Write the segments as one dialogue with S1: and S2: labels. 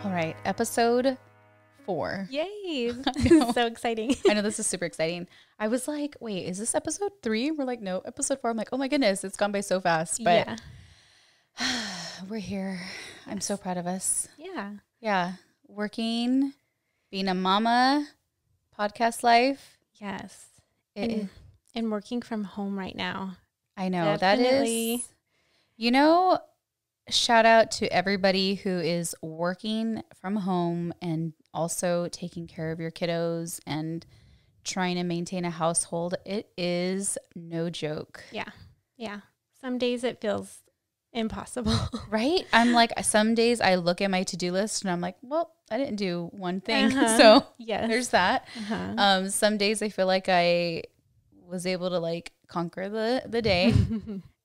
S1: All right, episode 4.
S2: Yay. This is so exciting.
S1: I know, this is super exciting. I was like, wait, is this episode 3? We're like, no, episode 4. I'm like, oh my goodness, it's gone by so fast. But we're here. Yes. I'm so proud of us.
S2: Yeah.
S1: Yeah. Working, being a mama, podcast life.
S2: Yes. And working from home right now.
S1: I know.
S2: Definitely.
S1: That is, you know, shout out to everybody who is working from home and also taking care of your kiddos and trying to maintain a household. It is no joke.
S2: Yeah. Yeah. Some days it feels impossible.
S1: Right? I'm like, some days I look at my to-do list and I'm like, well, I didn't do one thing. So
S2: yes.
S1: There's that. Some days I feel like I was able to like conquer the day.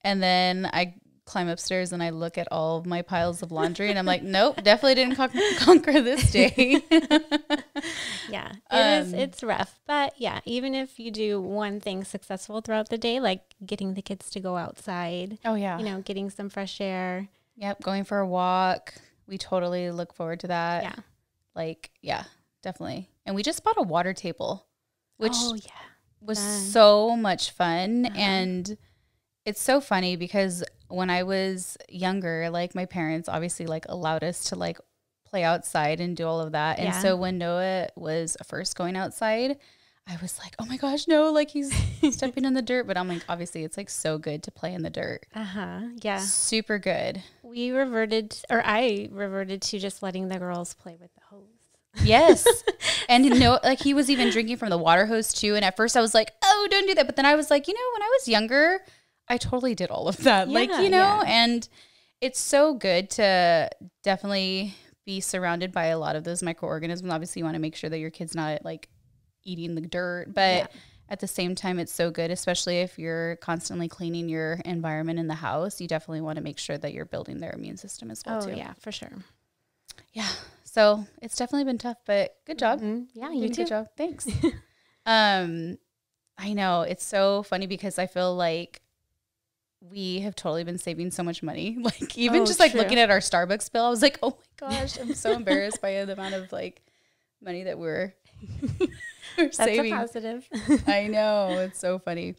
S1: And then I climb upstairs and I look at all of my piles of laundry and I'm like, nope, definitely didn't conquer this day.
S2: Yeah, it's rough. But yeah, even if you do one thing successful throughout the day, like getting the kids to go outside.
S1: Oh yeah.
S2: You know, getting some fresh air.
S1: Yep. Going for a walk. We totally look forward to that.
S2: Yeah.
S1: Like, yeah, definitely. And we just bought a water table, which was so much fun. And it's so funny because when I was younger, like my parents obviously like allowed us to like play outside and do all of that. And so when Noah was first going outside, I was like, oh my gosh, no, like he's stepping in the dirt. But I'm like, obviously it's like so good to play in the dirt.
S2: Yeah.
S1: Super good.
S2: I reverted to just letting the girls play with the hose.
S1: Yes. And no, like he was even drinking from the water hose too. And at first I was like, oh, don't do that. But then I was like, you know, when I was younger, I totally did all of that. And it's so good to definitely be surrounded by a lot of those microorganisms. Obviously you want to make sure that your kid's not like eating the dirt, but at the same time, it's so good, especially if you're constantly cleaning your environment in the house. You definitely want to make sure that you're building their immune system as well too.
S2: Yeah, for sure.
S1: Yeah. So it's definitely been tough, but good job.
S2: Yeah, you too.
S1: Good job. Thanks. I know it's so funny because I feel like we have totally been saving so much money. Like even just like looking at our Starbucks bill, I was like, oh my gosh, I'm so embarrassed by the amount of like money that we're saving.
S2: That's a positive.
S1: I know. It's so funny.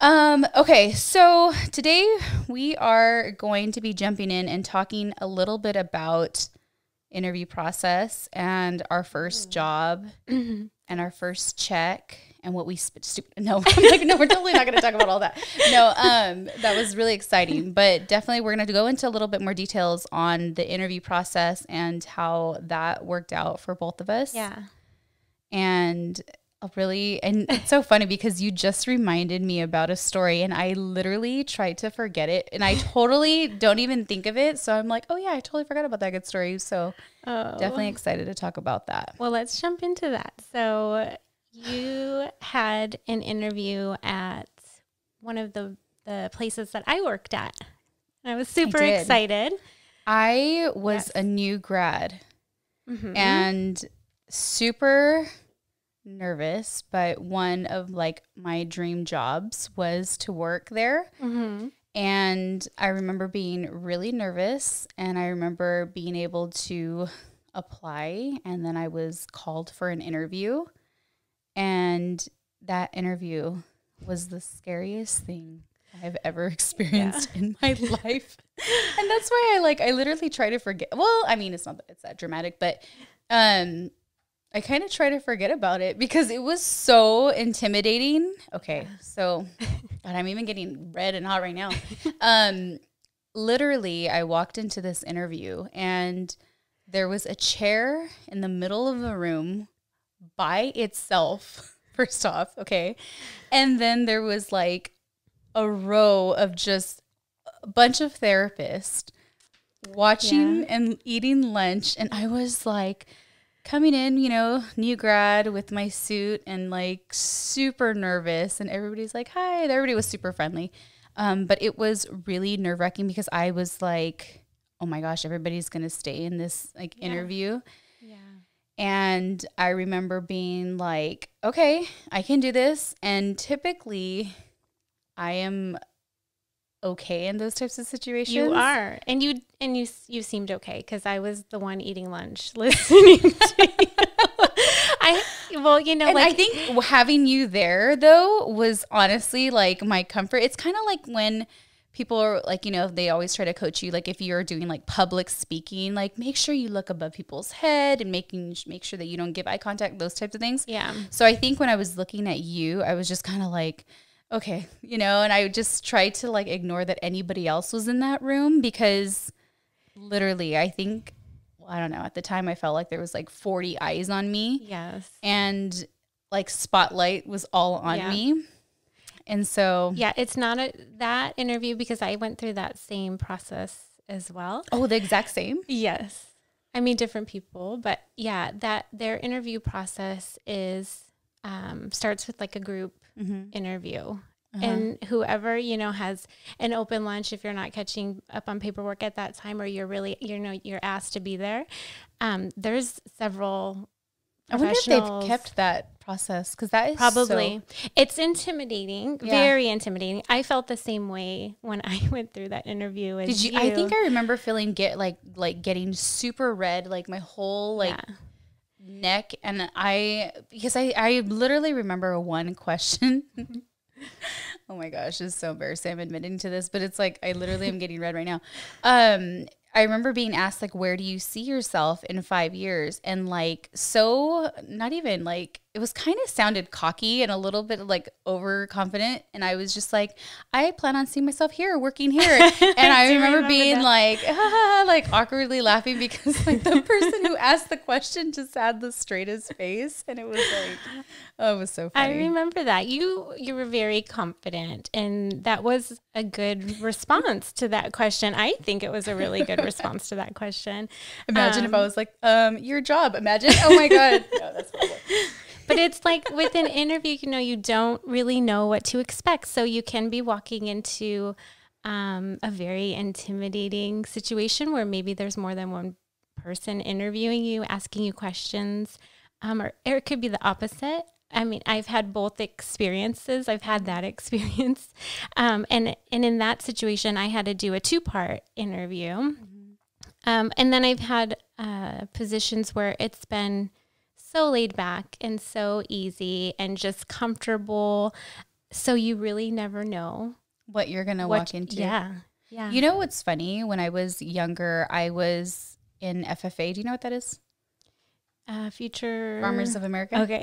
S1: Okay. So today we are going to be jumping in and talking a little bit about interview process and our first job and our first check and what we no, I'm like, no, we're totally not going to talk about all that. No, that was really exciting, but definitely we're going to go into a little bit more details on the interview process and how that worked out for both of us.
S2: Yeah.
S1: And it's so funny because you just reminded me about a story and I literally tried to forget it and I totally don't even think of it. So I'm like, oh yeah, I totally forgot about that good story. So definitely excited to talk about that.
S2: Well, let's jump into that. So you had an interview at one of the places that I worked at. I was super excited.
S1: I was a new grad and super nervous, but one of like my dream jobs was to work there. And I remember being really nervous and I remember being able to apply and then I was called for an interview and that interview was the scariest thing I've ever experienced in my life. And that's why I literally try to forget. Well, I mean, it's that dramatic, but I kind of try to forget about it because it was so intimidating. Okay, so God, I'm even getting red and hot right now. Literally, I walked into this interview and there was a chair in the middle of the room by itself, first off, okay? And then there was like a row of just a bunch of therapists watching and eating lunch. And I was like, coming in, you know, new grad with my suit and like super nervous and everybody's like, hi. Everybody was super friendly. But it was really nerve wracking because I was like, oh my gosh, everybody's going to stay in this like interview. Yeah. And I remember being like, okay, I can do this. And typically I am okay in those types of situations.
S2: You are. And you seemed okay because I was the one eating lunch listening to you.
S1: I think having you there though was honestly like my comfort. It's kind of like when people are like, they always try to coach you. Like if you're doing like public speaking, like make sure you look above people's head and make sure that you don't give eye contact, those types of things.
S2: Yeah.
S1: So I think when I was looking at you, I was just kind of like, okay, and I just tried to like ignore that anybody else was in that room because literally I think, I don't know, at the time I felt like there was like 40 eyes on me.
S2: Yes.
S1: And like spotlight was all on me. And so.
S2: Yeah, it's not that interview because I went through that same process as well.
S1: Oh, the exact same?
S2: Yes. I mean, different people, but yeah, that their interview process is, starts with like a group interview. And whoever, has an open lunch, if you're not catching up on paperwork at that time, or you're really, you're asked to be there. There's several.
S1: I wonder if they've kept that process because that is
S2: probably. It's intimidating, very intimidating. I felt the same way when I went through that interview. Did you?
S1: I think I remember feeling getting super red, like my whole neck, and because I literally remember one question. Oh my gosh, this is so embarrassing. I'm admitting to this, but it's like I literally am getting red right now. I remember being asked like, where do you see yourself in 5 years? And like, so not even like, it was kind of sounded cocky and a little bit like overconfident. And I was just like, I plan on seeing myself here, working here. And I remember being like awkwardly laughing because like the person who asked the question just had the straightest face. And it was like, oh, it was so funny.
S2: I remember that. You were very confident, and that was a good response to that question. I think it was a really good response to that question.
S1: Imagine if I was like, your job, imagine. Oh my God. No, that's horrible.
S2: But it's like with an interview, you don't really know what to expect. So you can be walking into a very intimidating situation where maybe there's more than one person interviewing you, asking you questions, or it could be the opposite. I mean, I've had both experiences. I've had that experience. And in that situation, I had to do a 2-part interview. And then I've had positions where it's been so laid back and so easy and just comfortable. So you really never know
S1: what you're going to walk into.
S2: Yeah. Yeah.
S1: You know what's funny? When I was younger, I was in FFA. Do you know what that is?
S2: Future
S1: Farmers of America.
S2: Okay.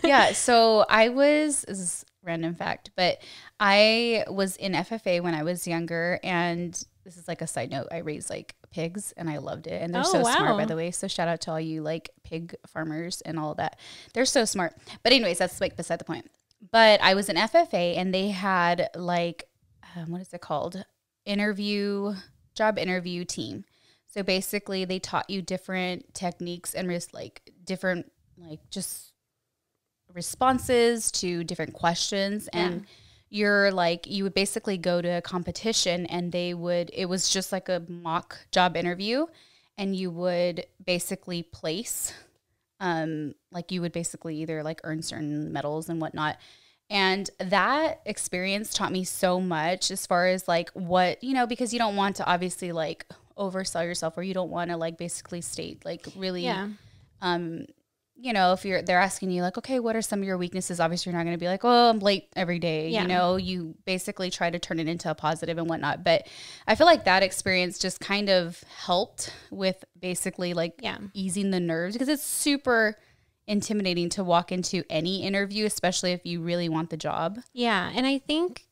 S1: Yeah. So this is a random fact, but I was in FFA when I was younger, and this is like a side note. I raised like pigs and I loved it. And they're so smart, by the way. So shout out to all you like pig farmers and all of that. They're so smart. But anyways, that's like beside the point. But I was in FFA and they had like, what is it called? Job interview team. So basically they taught you different techniques and different just responses to different questions. And you would basically go to a competition and it was just like a mock job interview, and you would basically place, you would basically either like earn certain medals and whatnot. And that experience taught me so much as far as like what, because you don't want to obviously like oversell yourself, or you don't want to like basically state like really, if they're asking you like, okay, what are some of your weaknesses? Obviously you're not going to be like, oh, I'm late every day. You basically try to turn it into a positive and whatnot. But I feel like that experience just kind of helped with basically easing the nerves, because it's super intimidating to walk into any interview, especially if you really want the job.
S2: Yeah. And I think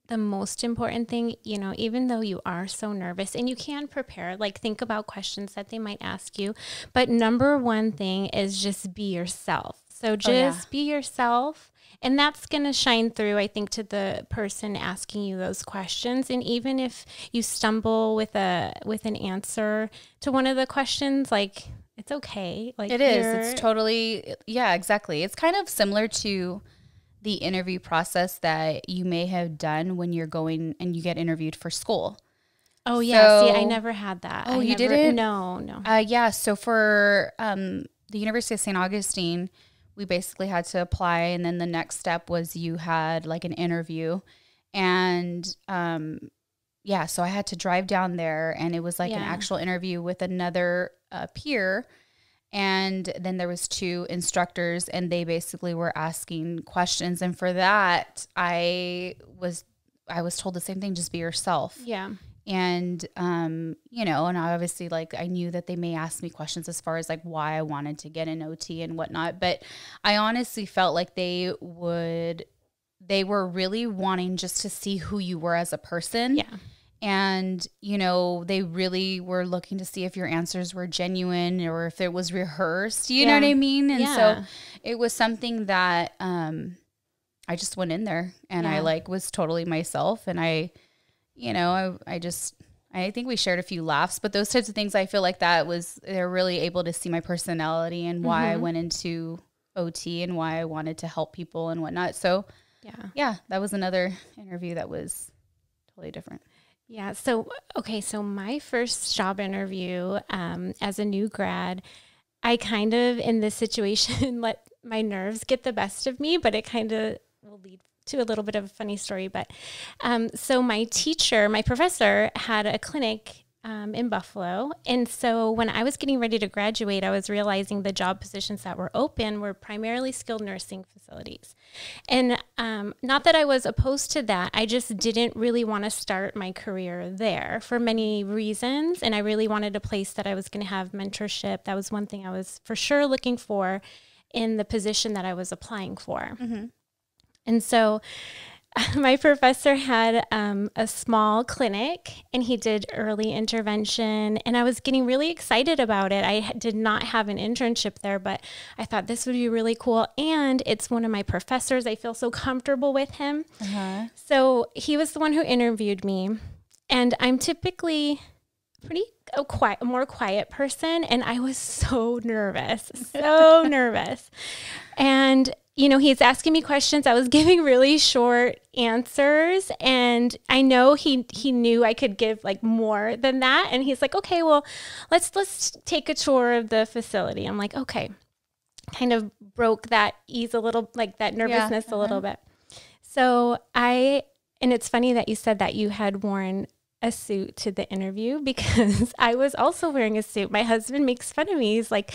S2: the most important thing, even though you are so nervous and you can prepare, like think about questions that they might ask you, but number one thing is just be yourself. So just be yourself. And that's going to shine through, I think, to the person asking you those questions. And even if you stumble with an answer to one of the questions, like, it's okay. Like
S1: it is. It's totally, exactly. It's kind of similar to the interview process that you may have done when you're going and you get interviewed for school.
S2: Oh, yeah. See, I never had that.
S1: Oh, you didn't?
S2: No.
S1: So for the University of St. Augustine, we basically had to apply. And then the next step was you had like an interview. And And, yeah, so I had to drive down there, and it was like an actual interview with another peer. And then there was 2 instructors, and they basically were asking questions. And for that, I was told the same thing, just be yourself.
S2: Yeah.
S1: And, you know, and I obviously, like, I knew that they may ask me questions as far as like why I wanted to get an OT and whatnot. But I honestly felt like they were really wanting just to see who you were as a person.
S2: Yeah.
S1: And, you know, they really were looking to see if your answers were genuine or if it was rehearsed. You know what I mean? And so it was something that I just went in there, and I like was totally myself. And I think we shared a few laughs, but those types of things, I feel like they're really able to see my personality and why I went into OT and why I wanted to help people and whatnot. So yeah, that was another interview that was totally different.
S2: Yeah. So, okay. So my first job interview, as a new grad, I kind of, in this situation, let my nerves get the best of me, but it kind of will lead to a little bit of a funny story. But, so my professor had a clinic, in Buffalo. And so when I was getting ready to graduate, I was realizing the job positions that were open were primarily skilled nursing facilities. And not that I was opposed to that, I just didn't really want to start my career there for many reasons. And I really wanted a place that I was going to have mentorship. That was one thing I was for sure looking for in the position that I was applying for. Mm-hmm. And so my professor had a small clinic, and he did early intervention, and I was getting really excited about it. I did not have an internship there, but I thought this would be really cool. And it's one of my professors. I feel so comfortable with him. Uh-huh. So he was the one who interviewed me, and I'm typically a more quiet person. And I was so nervous, And you know, he's asking me questions. I was giving really short answers, and I know he knew I could give like more than that. And he's like, okay, well, let's take a tour of the facility. I'm like, okay, kind of broke that ease a little, like that nervousness a little bit. So and it's funny that you said that you had worn a suit to the interview, because I was also wearing a suit. My husband makes fun of me. He's like,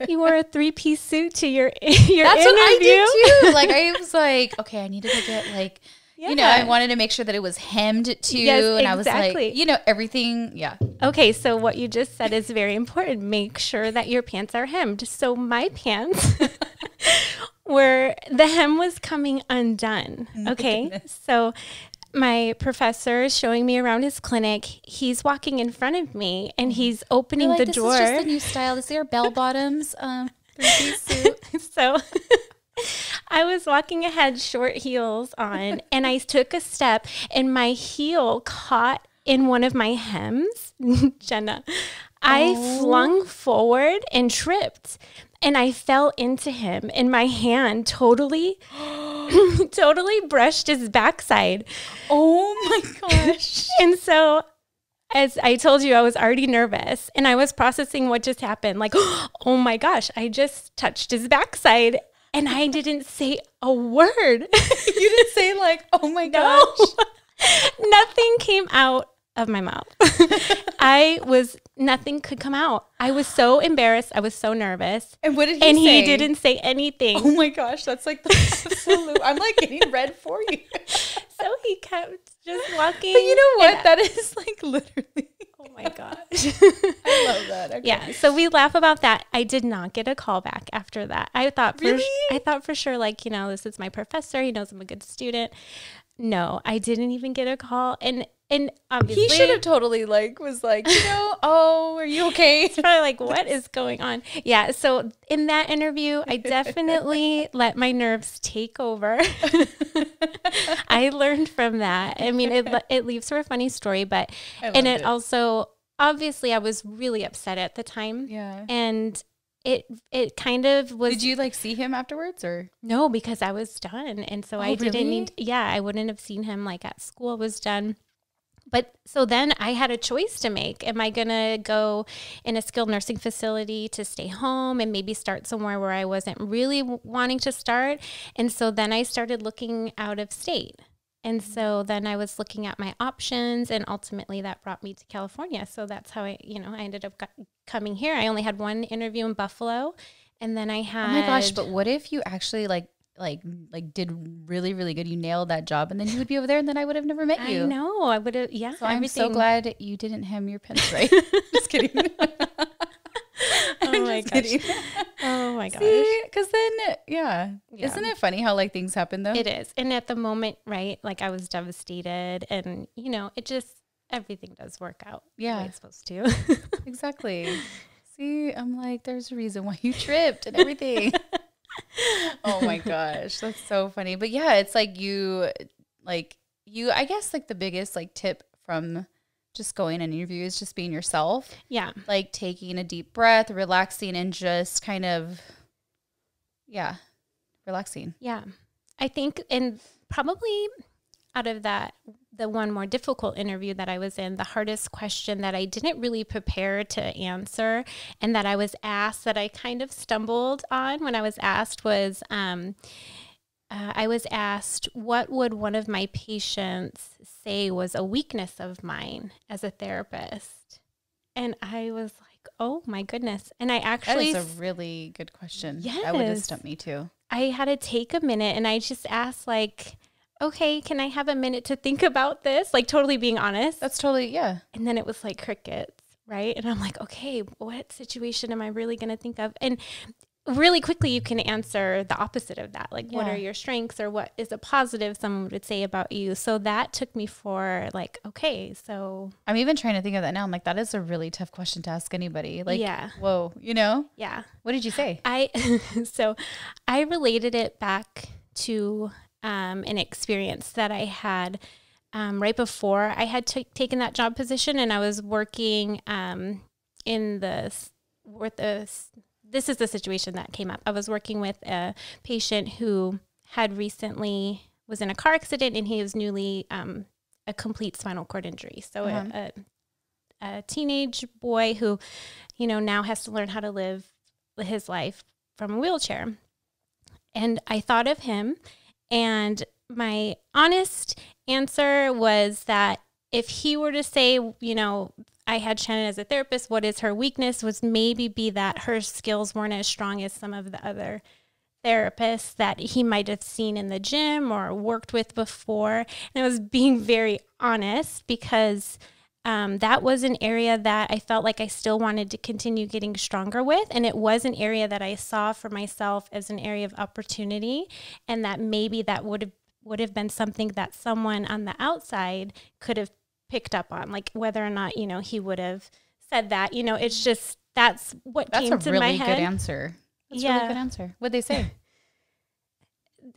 S2: you wore a 3-piece suit to your That's interview. That's what I
S1: did too. Like, I was like, okay, I need to go get like, you know, I wanted to make sure that it was hemmed too. Yes, and I was like, you know, everything. Yeah.
S2: Okay. So what you just said is very important. Make sure that your pants are hemmed. So my pants the hem was coming undone. Okay. So my professor is showing me around his clinic. He's walking in front of me, and he's opening the door.
S1: This is just the new style. This is our bell bottoms 3-piece suit.
S2: So I was walking ahead, short heels on, and I took a step, and my heel caught in one of my hems. Genna, I flung forward and tripped, and I fell into him, and my hand totally brushed his backside.
S1: Oh my gosh.
S2: And so, as I told you, I was already nervous, and I was processing what just happened. Like, oh my gosh, I just touched his backside, and I didn't say a word.
S1: You didn't say like, oh my gosh.
S2: Nothing came out of my mouth. Nothing could come out. I was so embarrassed. I was so nervous.
S1: And what did he say?
S2: And he didn't say anything.
S1: Oh my gosh, that's like the absolute, I'm like getting red for you.
S2: So he kept just walking.
S1: But you know what? That is like literally.
S2: Oh my gosh.
S1: I love that. Okay.
S2: Yeah. So we laugh about that. I did not get a call back after that. I thought for sure, like, you know, this is my professor. He knows I'm a good student. No, I didn't even get a call. And obviously
S1: he should have totally like was like, you know, oh, are you okay?
S2: It's probably like, what is going on? Yeah. So in that interview, I definitely let my nerves take over. I learned from that. I mean, it leaves for a funny story, but it also, obviously I was really upset at the time. Yeah. And it kind of was.
S1: Did you like see him afterwards or?
S2: No, because I was done. And so I didn't need, I wouldn't have seen him like at school. Was done. But so then I had a choice to make. Am I going to go in a skilled nursing facility to stay home and maybe start somewhere where I wasn't really wanting to start? And so then I started looking out of state. And so then I was looking at my options, and ultimately that brought me to California. So that's how I ended up coming here. I only had one interview in Buffalo, and then I had.
S1: Oh my gosh! But what if you actually like did really, really good? You nailed that job, and then you would be over there, and then I would have never met you.
S2: I know. I would have. Yeah.
S1: So I'm so glad you didn't hem your pins right. Just kidding.
S2: Oh my gosh. Oh my gosh.
S1: Because then, yeah. Isn't it funny how like things happen though?
S2: It is. And at the moment, right, like I was devastated, and it just, everything does work out the way it's supposed to.
S1: Exactly. See, I'm like, there's a reason why you tripped and everything. Oh my gosh. That's so funny. But yeah, it's like I guess like the biggest like tip from just going an interview is just being yourself.
S2: Yeah.
S1: Like taking a deep breath, relaxing, and just kind of, relaxing.
S2: Yeah. I think, and probably out of that, the one more difficult interview that I was in, the hardest question that I didn't really prepare to answer and that I was asked, that I kind of stumbled on when I was asked, was I was asked, what would one of my patients say was a weakness of mine as a therapist? And I was like, oh my goodness. And I actually...
S1: That is a really good question.
S2: Yes.
S1: That would have stumped me too.
S2: I had to take a minute, and I just asked like, okay, can I have a minute to think about this? Like totally being honest.
S1: That's totally, yeah.
S2: And then it was like crickets, right? And I'm like, okay, what situation am I really going to think of? And really quickly you can answer the opposite of that. Like, what are your strengths, or what is a positive someone would say about you? So that took me for like, okay, so.
S1: I'm even trying to think of that now. I'm like, that is a really tough question to ask anybody. Like, whoa,
S2: Yeah.
S1: What did you say?
S2: So I related it back to an experience that I had right before I had taken that job position, and I was working this is the situation that came up. I was working with a patient who had recently was in a car accident, and he was newly a complete spinal cord injury. So a teenage boy who, now has to learn how to live his life from a wheelchair. And I thought of him, and my honest answer was that if he were to say, I had Shannon as a therapist, what is her weakness, was maybe be that her skills weren't as strong as some of the other therapists that he might have seen in the gym or worked with before. And I was being very honest, because that was an area that I felt like I still wanted to continue getting stronger with. And it was an area that I saw for myself as an area of opportunity, and that maybe that would have been something that someone on the outside could have picked up on, like whether or not, he would have said that, it's just, that's what came to my head. That's a really good
S1: answer. That's a really good answer. What'd they say?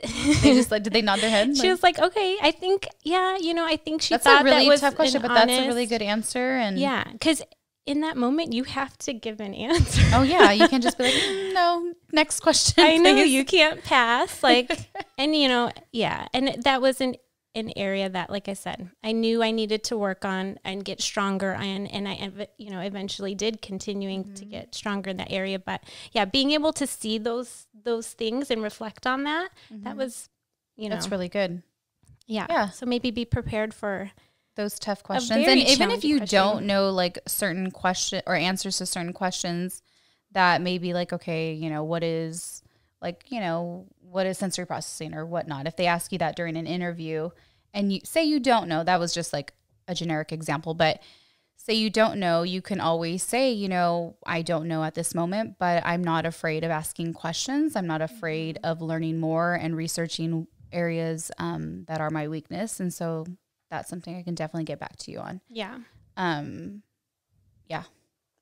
S1: They just did they nod their head?
S2: She was like, okay, I think, I think she
S1: that's
S2: thought
S1: a really
S2: that was
S1: tough question, but that's a really good answer. And
S2: yeah, because in that moment you have to give an answer.
S1: Oh yeah, you can't just be like, no, next question.
S2: I know, you can't pass. Like, and and that was an area that, like I said, I knew I needed to work on and get stronger in, and I eventually did, continuing to get stronger in that area. But yeah, being able to see those things and reflect on that, that was, that's
S1: really good.
S2: Yeah. So maybe be prepared for
S1: those tough questions. And even if you don't know like certain question or answers to certain questions, that maybe like, okay, what is like, what is sensory processing or whatnot? If they ask you that during an interview and you say you don't know, that was just like a generic example, but say you don't know, you can always say, I don't know at this moment, but I'm not afraid of asking questions. I'm not afraid of learning more and researching areas that are my weakness. And so that's something I can definitely get back to you on.
S2: Yeah.
S1: Yeah.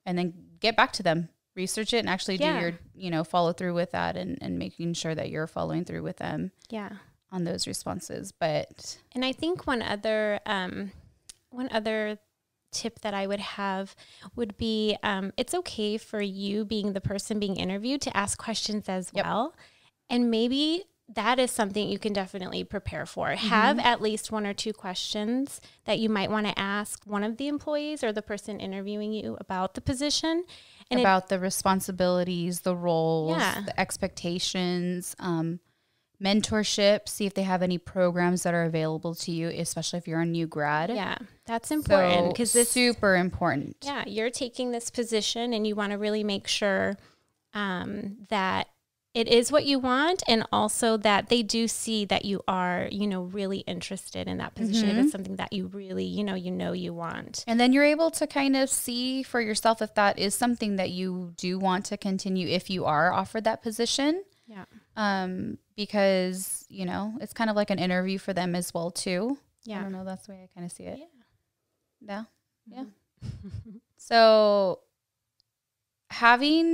S1: And then get back to them. Research it and actually do your, follow through with that and making sure that you're following through with them on those responses. And
S2: I think one other tip that I would have would be, it's okay for you, being the person being interviewed, to ask questions as well. And maybe that is something you can definitely prepare for. Have at least one or two questions that you might want to ask one of the employees or the person interviewing you about the position. And
S1: about the responsibilities, the roles, the expectations, mentorship, see if they have any programs that are available to you, especially if you're a new grad.
S2: Yeah, that's important because
S1: this is super important.
S2: Yeah, you're taking this position and you want to really make sure that it is what you want, and also that they do see that you are, really interested in that position. If it's something that you really, you want. And
S1: then you're able to kind of see for yourself if that is something that you do want to continue if you are offered that position.
S2: Yeah.
S1: Because, it's kind of like an interview for them as well too.
S2: Yeah.
S1: I don't know, that's the way I kind of see it. Yeah. Yeah.
S2: Mm-hmm.
S1: So having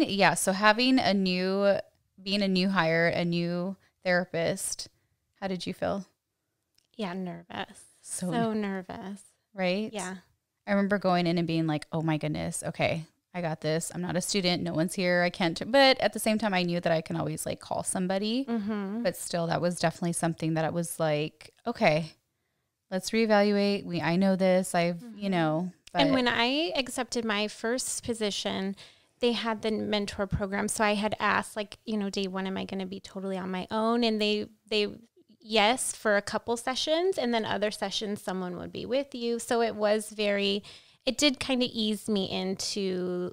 S1: being a new hire, a new therapist, how did you feel?
S2: Yeah, nervous. So nervous.
S1: Right?
S2: Yeah.
S1: I remember going in and being like, oh my goodness, okay, I got this. I'm not a student. No one's here. I can't. But at the same time, I knew that I can always like call somebody.
S2: Mm-hmm.
S1: But still, that was definitely something that I was like, okay, let's reevaluate. I know this. But
S2: and when I accepted my first position, they had the mentor program. So I had asked, like, day one, am I going to be totally on my own? And they yes, for a couple sessions, and then other sessions, someone would be with you. So it did kind of ease me into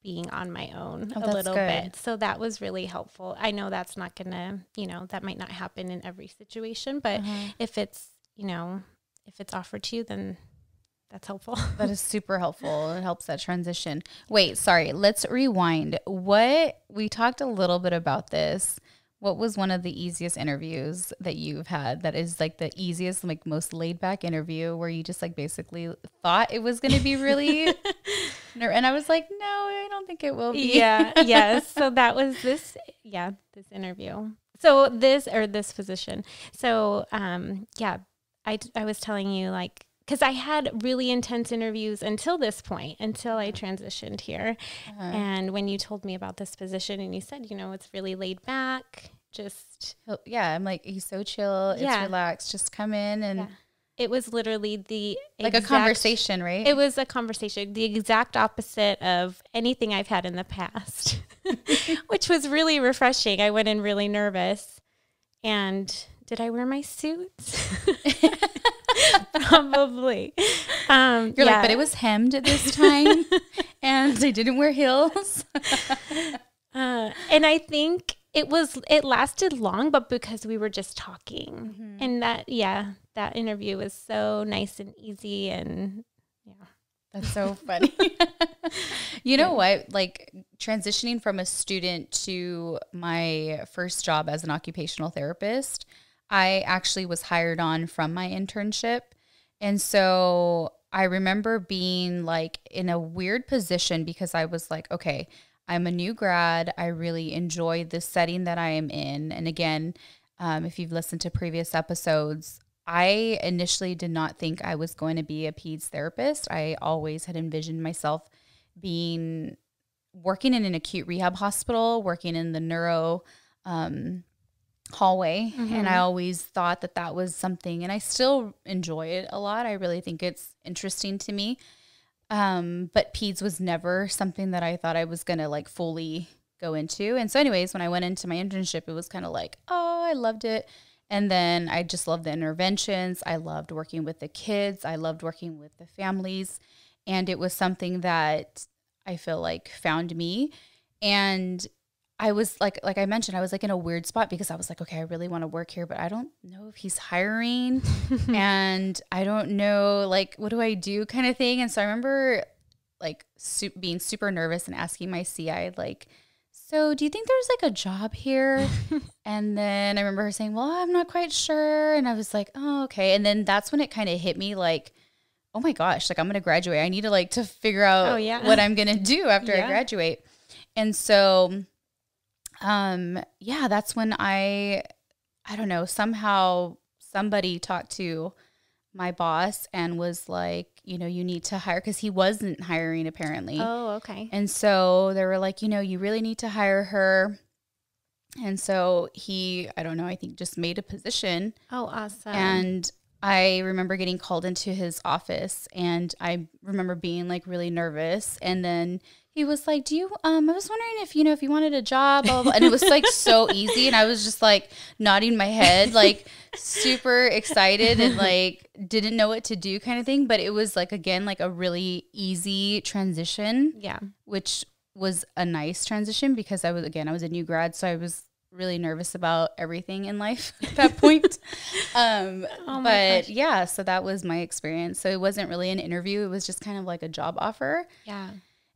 S2: being on my own a little bit. So that was really helpful. I know that's not going to, that might not happen in every situation, but if it's offered to you, then that's helpful.
S1: That is super helpful. It helps that transition. Wait, sorry. Let's rewind. We talked a little bit about this. What was one of the easiest interviews that you've had that is like the easiest, like most laid back interview where you just like basically thought it was going to be really, and I was like, no, I don't think it will be.
S2: Yeah. Yes. So that was this interview. So this position. So, I was telling you, like, because I had really intense interviews until this point, until I transitioned here. And when you told me about this position and you said, it's really laid back,
S1: I'm like, he's so chill. It's relaxed. Just come in and
S2: it was literally
S1: a conversation, right?
S2: It was a conversation, the exact opposite of anything I've had in the past, which was really refreshing. I went in really nervous. And did I wear my suit? Probably.
S1: You're like, but it was hemmed at this time and they didn't wear heels.
S2: And I think it lasted long, but because we were just talking and that interview was so nice and easy. And
S1: that's so funny. You know what? Like transitioning from a student to my first job as an occupational therapist, I actually was hired on from my internship. And so I remember being like in a weird position because I was like, okay, I'm a new grad. I really enjoy the setting that I am in. And again, if you've listened to previous episodes, I initially did not think I was going to be a peds therapist. I always had envisioned myself working in an acute rehab hospital, working in the neuro hallway. And I always thought that was something, and I still enjoy it a lot. I really think it's interesting to me. But peds was never something that I thought I was going to like fully go into. And so anyways, when I went into my internship, it was kind of like, oh, I loved it. And then I just loved the interventions. I loved working with the kids. I loved working with the families. And it was something that I feel like found me. And I was like I mentioned, I was like in a weird spot because I was like, okay, I really want to work here, but I don't know if he's hiring and I don't know, like, what do I do kind of thing. And so I remember like being super nervous and asking my CI, like, so do you think there's like a job here? And then I remember her saying, well, I'm not quite sure. And I was like, oh, okay. And then that's when it kind of hit me like, oh my gosh, like I'm going to graduate. I need to like to figure out what I'm going to do after I graduate. And so that's when I don't know, somehow somebody talked to my boss and was like, you need to hire, because he wasn't hiring apparently.
S2: Oh, okay.
S1: And so they were like, you really need to hire her. And so he, I don't know, I think just made a position.
S2: Oh, awesome.
S1: And I remember getting called into his office and I remember being like really nervous. And then He was like, do you, I was wondering if, if you wanted a job, blah, blah, blah. And it was like so easy. And I was just like nodding my head, like super excited and like didn't know what to do kind of thing. But it was like, again, like a really easy transition.
S2: Yeah.
S1: Which was a nice transition because I was a new grad. So I was really nervous about everything in life at that point. But yeah, so that was my experience. So it wasn't really an interview. It was just kind of like a job offer.
S2: Yeah.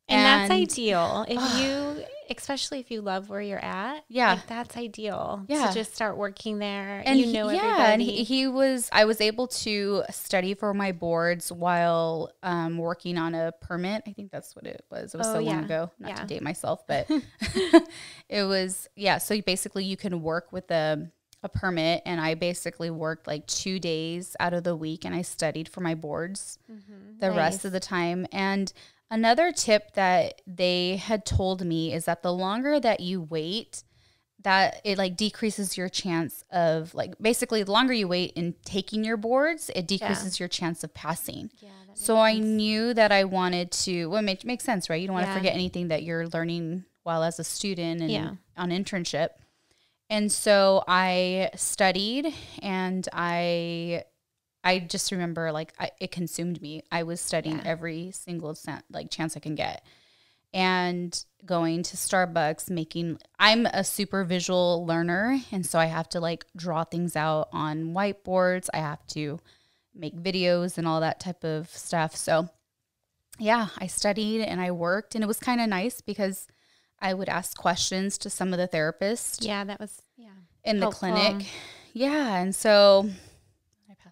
S2: And that's ideal. If you, especially if you love where you're at,
S1: yeah,
S2: like that's ideal.
S1: Yeah.
S2: To just start working there.
S1: And
S2: everybody.
S1: And I was able to study for my boards while working on a permit. I think that's what it was. It was long ago, not to date myself, but it was, So basically you can work with a permit, and I basically worked like 2 days out of the week, and I studied for my boards the rest of the time. And another tip that they had told me is that the longer that you wait, that it like decreases your chance of like, basically the longer you wait in taking your boards, it decreases your chance of passing. Yeah, so I knew that I wanted to, well, it makes sense, right? You don't want to forget anything that you're learning while as a student and on internship. And so I studied, and I just remember like it consumed me. I was studying every single chance I can get, and going to Starbucks, I'm a super visual learner. And so I have to like draw things out on whiteboards. I have to make videos and all that type of stuff. So yeah, I studied and I worked, and it was kind of nice because I would ask questions to some of the therapists.
S2: Yeah, that was
S1: in helpful. The clinic. Yeah. And so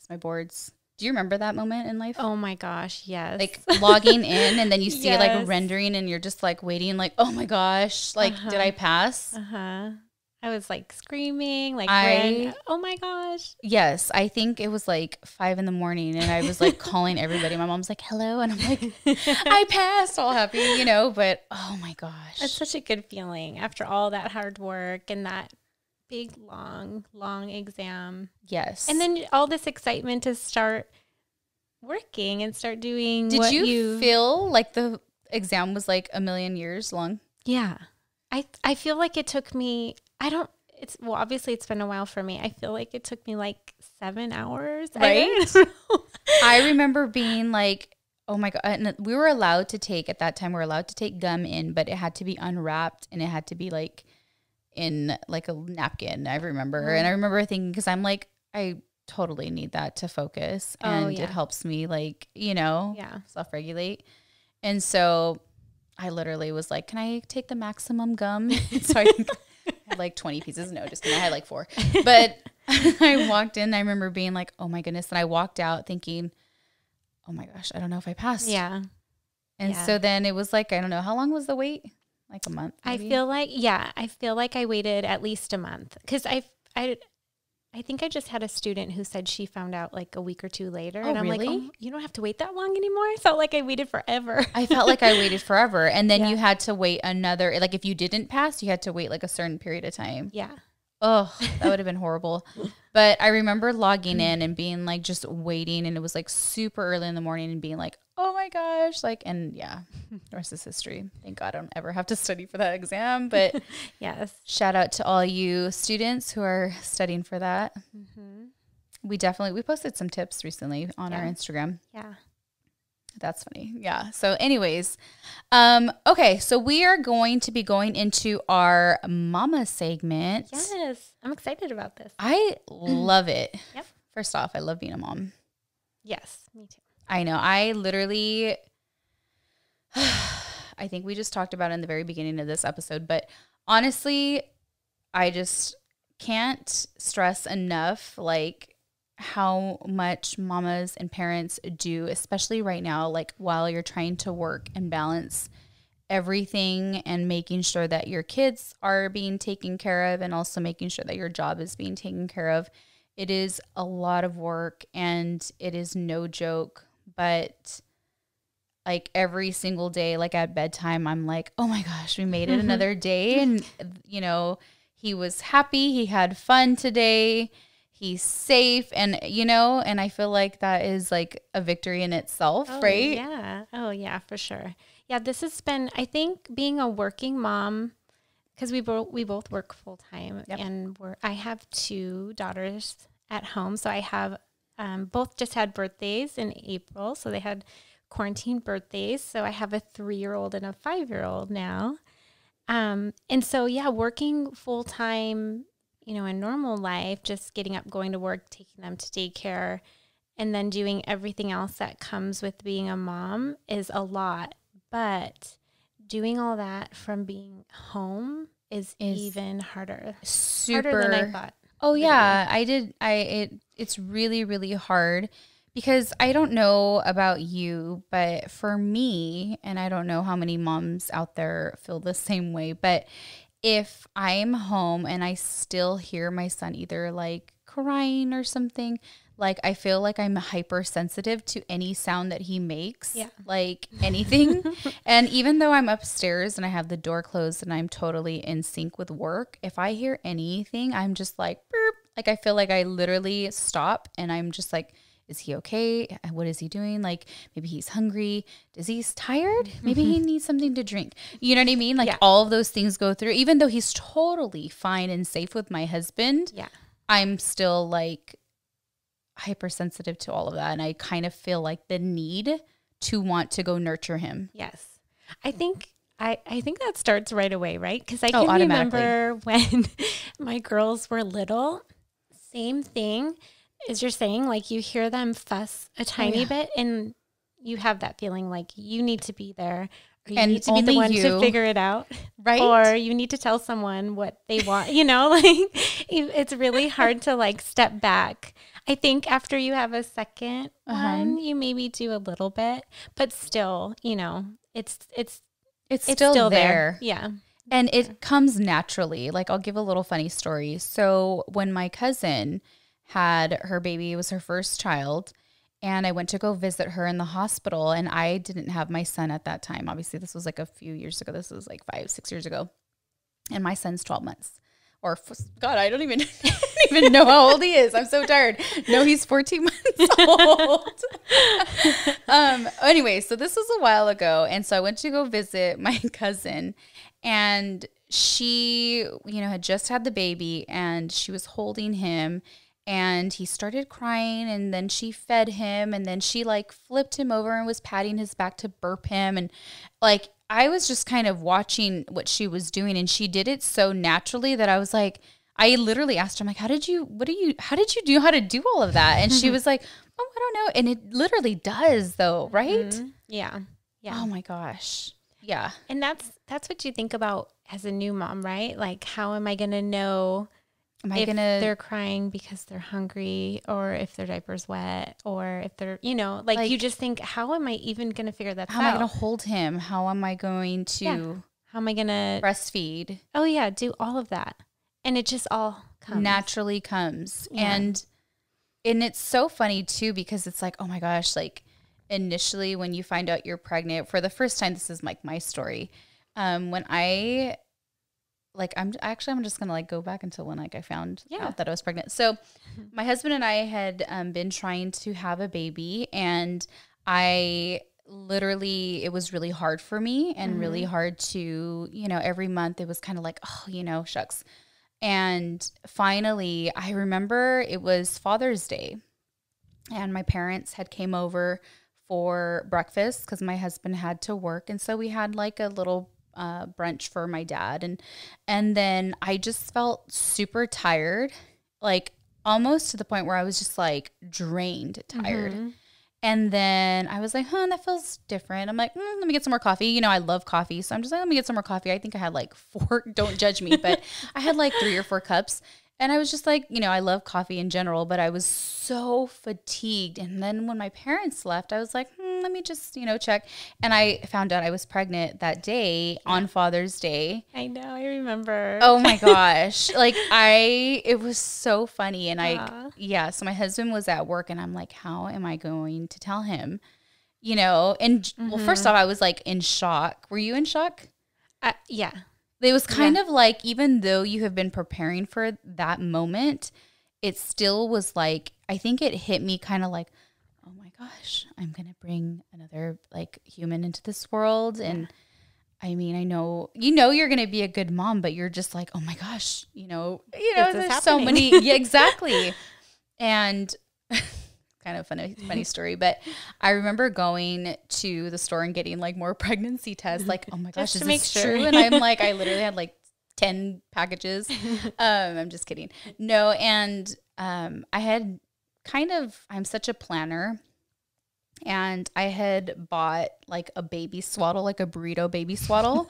S1: my boards. Do you remember that moment in life?
S2: Oh my gosh, yes.
S1: Like logging in, and then you see it like rendering, and you're just like waiting, like, oh my gosh, like did I pass?
S2: I was like screaming, like oh my gosh.
S1: Yes, I think it was like 5 a.m, and I was like calling everybody. My mom's like, hello, and I'm like, I passed, all happy, but oh my gosh.
S2: It's such a good feeling after all that hard work and that big, long exam.
S1: Yes.
S2: And then all this excitement to start working and start doing
S1: Did you feel like the exam was like a million years long?
S2: Yeah. I feel like it took me, obviously it's been a while for me. I feel like it took me like 7 hours.
S1: Right? I remember being like, oh my God. And we were allowed to take, at that time, gum in, but it had to be unwrapped, and it had to be like in like a napkin, I remember. And I remember thinking, because I'm like, I totally need that to focus, and it helps me like, self-regulate. And so I literally was like, can I take the maximum gum? So I had like 20 pieces. No, just kidding. I had like 4. But I walked in, I remember being like, oh my goodness. And I walked out thinking, oh my gosh, I don't know if I passed.
S2: Yeah.
S1: And so then it was like, I don't know, how long was the wait? Like a month, maybe?
S2: I feel like I waited at least a month, because I think I just had a student who said she found out like a week or 2 later. And I'm
S1: really?
S2: like, oh, you don't have to wait that long anymore. I felt like I waited forever.
S1: I felt like I waited forever. And then you had to wait another, like if you didn't pass, you had to wait like a certain period of time.
S2: Yeah.
S1: Oh, that would have been horrible. But I remember logging in and being like just waiting, and it was like super early in the morning, and being like, oh my gosh, like, and the rest is history. Thank God I don't ever have to study for that exam. But
S2: yes,
S1: shout out to all you students who are studying for that. We posted some tips recently on our Instagram.
S2: Yeah.
S1: That's funny. Yeah. So anyways, okay. So we are going to be going into our mama segment.
S2: Yes. I'm excited about this.
S1: I love it.
S2: Yep.
S1: First off, I love being a mom.
S2: Yes, me too.
S1: I know. I literally, I think we just talked about it in the very beginning of this episode, but honestly, I just can't stress enough, like, how much mamas and parents do, especially right now, like while you're trying to work and balance everything and making sure that your kids are being taken care of, and also making sure that your job is being taken care of. It is a lot of work, and it is no joke, but like every single day, like at bedtime, I'm like, oh my gosh, we made it another day. And he was happy. He had fun today. he's safe, and and I feel like that is like a victory in itself, right?
S2: Yeah. Oh yeah, for sure. Yeah, this has been, I think, being a working mom, because we both work full time, and I have 2 daughters at home. So I have both just had birthdays in April, so they had quarantine birthdays. So I have a 3-year-old and a 5-year-old now. And so working full time, in normal life, just getting up, going to work, taking them to daycare, and then doing everything else that comes with being a mom is a lot. But doing all that from being home is even harder. Harder than I thought.
S1: Oh yeah, it's really, really hard, because I don't know about you, but for me, and I don't know how many moms out there feel the same way, but if I'm home and I still hear my son either like crying or something, like I feel like I'm hypersensitive to any sound that he makes, like anything. And even though I'm upstairs and I have the door closed and I'm totally in sync with work, if I hear anything, I'm just like, burp. Like I feel like I literally stop and I'm just like, is he okay? What is he doing? Like maybe he's hungry. Is he tired? Maybe he needs something to drink. You know what I mean? Like all of those things go through, even though he's totally fine and safe with my husband. Yeah. I'm still like hypersensitive to all of that. And I kind of feel like the need to want to go nurture him.
S2: Yes. I think that starts right away, right? Because I can remember when my girls were little, same thing. As you're saying, like you hear them fuss a tiny bit and you have that feeling like you need to be there, or you need to be the one to figure it out. Right. Or you need to tell someone what they want, like it's really hard to like step back. I think after you have a second one, you maybe do a little bit, but still, it's still there. Yeah.
S1: And it comes naturally. Like I'll give a little funny story. So when my cousin had her baby, it was her first child, and I went to go visit her in the hospital, and I didn't have my son at that time. Obviously, this was like a few years ago. This was like 5-6 years ago, and my son's 12 months. Or God, I don't even know how old he is. I'm so tired. No, he's 14 months old. Anyway, so this was a while ago, and so I went to go visit my cousin, and she, had just had the baby, and she was holding him. And he started crying, and then she fed him, and then she like flipped him over and was patting his back to burp him. And like, I was just kind of watching what she was doing, and she did it so naturally that I was like, I literally asked her, I'm like, how did you know how to do all of that? And she was like, oh, I don't know. And it literally does though. Right. Mm-hmm.
S2: Yeah. Yeah.
S1: Oh my gosh. Yeah.
S2: And that's what you think about as a new mom, right? Like, how am I going to know if they're crying because they're hungry, or if their diaper's wet, or if they're, like you just think, how am I even going to figure that out?
S1: How am I going to hold him? How am I going to,
S2: how am I going to
S1: breastfeed?
S2: Oh yeah. Do all of that. And it just all
S1: naturally comes. Yeah. And it's so funny too, because it's like, oh my gosh, like initially when you find out you're pregnant for the first time, this is like my story. When I'm just going to like go back until when like I found out that I was pregnant. So my husband and I had been trying to have a baby, and I literally, it was really hard for me and really hard to, every month it was kind of like, oh, shucks. And finally I remember it was Father's Day, and my parents had came over for breakfast because my husband had to work. And so we had like a little brunch for my dad. And then I just felt super tired, like almost to the point where I was just like drained, tired. Mm-hmm. And then I was like, that feels different. I'm like, let me get some more coffee. I love coffee. So I'm just like, let me get some more coffee. I think I had like 4, don't judge me, but I had like 3 or 4 cups. And I was just like, I love coffee in general, but I was so fatigued. And then when my parents left, I was like, let me just, check. And I found out I was pregnant that day on Father's Day.
S2: I know. I remember.
S1: Oh my gosh. It was so funny. And so my husband was at work, and I'm like, how am I going to tell him, and well, first off, I was like in shock. Were you in shock?
S2: Yeah.
S1: It was kind of like, even though you have been preparing for that moment, it still was like, I think it hit me kind of like, oh my gosh, I'm going to bring another like human into this world. And I mean, I know, you're going to be a good mom, but you're just like, oh my gosh, there's so many. Yeah, exactly. And kind of funny story, but I remember going to the store and getting like more pregnancy tests. Like, oh my gosh, is this true? And I'm like, I literally had like 10 packages. I'm just kidding. No. And I had I'm such a planner, and I had bought like a baby swaddle, like a burrito baby swaddle.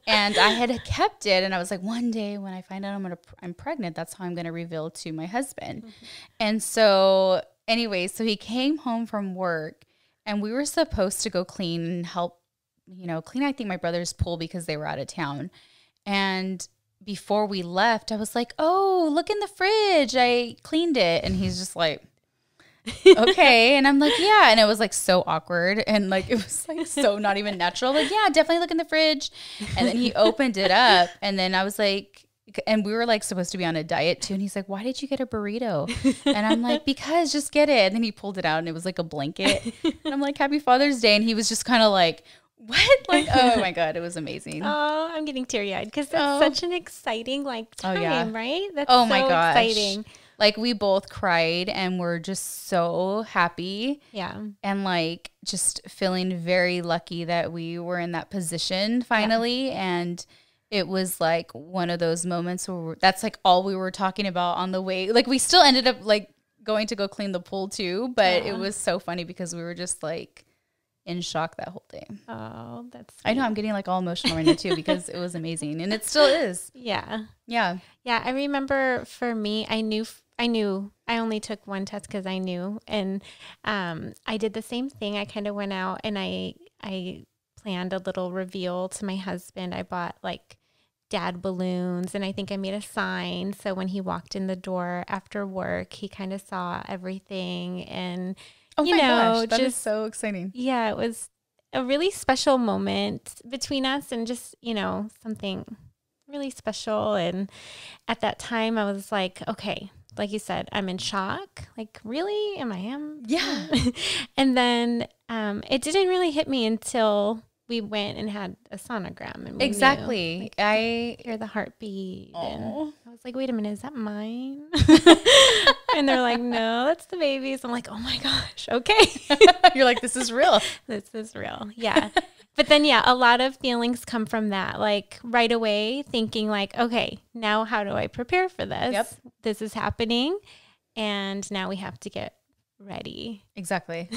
S1: And I had kept it. And I was like, one day when I find out I'm pregnant, that's how I'm going to reveal to my husband. And so anyway, so he came home from work, and we were supposed to go clean and help, clean, I think, my brother's pool because they were out of town. And before we left, I was like, oh, look in the fridge. I cleaned it. And he's just like, okay. And I'm like, yeah. And it was like so awkward. And like, it was like so not even natural. Like, yeah, definitely look in the fridge. And then he opened it up. And then I was like, and we were like supposed to be on a diet too. And he's like, why did you get a burrito? And I'm like, because just get it. And then he pulled it out and it was like a blanket. And I'm like, happy Father's Day. And he was just kind of like, what? Like, oh my God, it was amazing.
S2: Oh, I'm getting teary-eyed because that's such an exciting like time, right? That's
S1: my gosh. Exciting. Like we both cried and we're just so happy. Yeah. And like just feeling very lucky that we were in that position finally. Yeah. And it was like one of those moments where that's like all we were talking about on the way. Like we still ended up like going to go clean the pool too, but it was so funny because we were just like in shock that whole day. Oh, that's sweet. I know I'm getting like all emotional right now too because it was amazing and it still is. Yeah. Yeah. Yeah.
S2: I remember for me, I knew I only took one test because I knew, and I did the same thing. I kind of went out and I planned a little reveal to my husband. I bought like dad balloons and I think I made a sign. So when he walked in the door after work, he kind of saw everything and
S1: gosh, that is so exciting.
S2: Yeah, it was a really special moment between us and just, something really special. And at that time I was like, okay, like you said, I'm in shock. Like, really? Yeah. And then it didn't really hit me until we went and had a sonogram. And we knew, like, I hear the heartbeat. And I was like, wait a minute, is that mine? And they're like, no, that's the baby's. I'm like, oh my gosh, okay.
S1: You're like, this is real.
S2: This is real. Yeah. But then, a lot of feelings come from that. Like right away thinking like, okay, now how do I prepare for this? Yep. This is happening. And now we have to get ready.
S1: Exactly.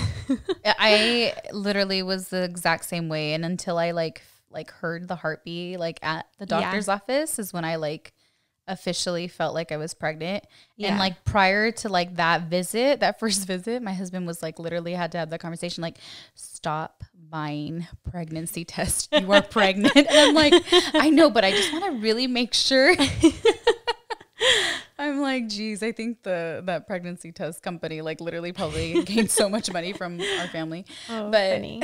S1: I literally was the exact same way. And until I like heard the heartbeat, like at the doctor's office is when I like officially felt like I was pregnant. And like prior to like that first visit, my husband was like literally had to have that conversation, like, stop buying pregnancy tests. You are pregnant. And I'm like, I know, but I just want to really make sure. I'm like, geez, I think that pregnancy test company like literally probably gained so much money from our family. Oh, but funny.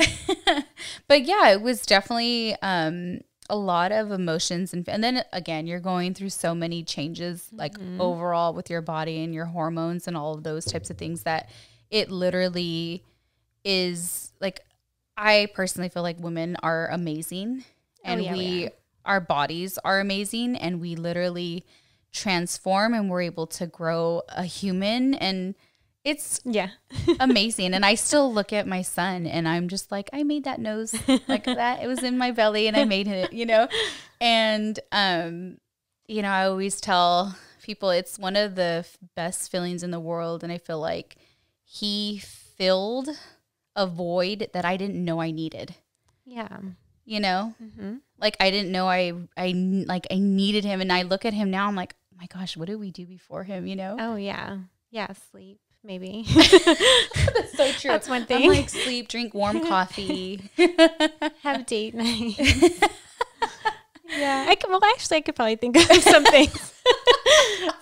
S1: But yeah, it was definitely a lot of emotions. And then again, you're going through so many changes like overall with your body and your hormones and all of those types of things that it literally is like, I personally feel like women are amazing and our bodies are amazing and we literally transform and we're able to grow a human and it's amazing. And I still look at my son and I'm just like, I made that nose like that. It was in my belly and I made it, and, I always tell people it's one of the best feelings in the world. And I feel like he filled a void that I didn't know I needed. Yeah. Like I didn't know I needed him. And I look at him now, I'm like, oh my gosh, what did we do before him? Oh yeah. Yeah. Sleep. Maybe. That's so true. That's one thing. I'm like sleep, drink warm coffee,
S2: have date night. Yeah. I could probably think of some things,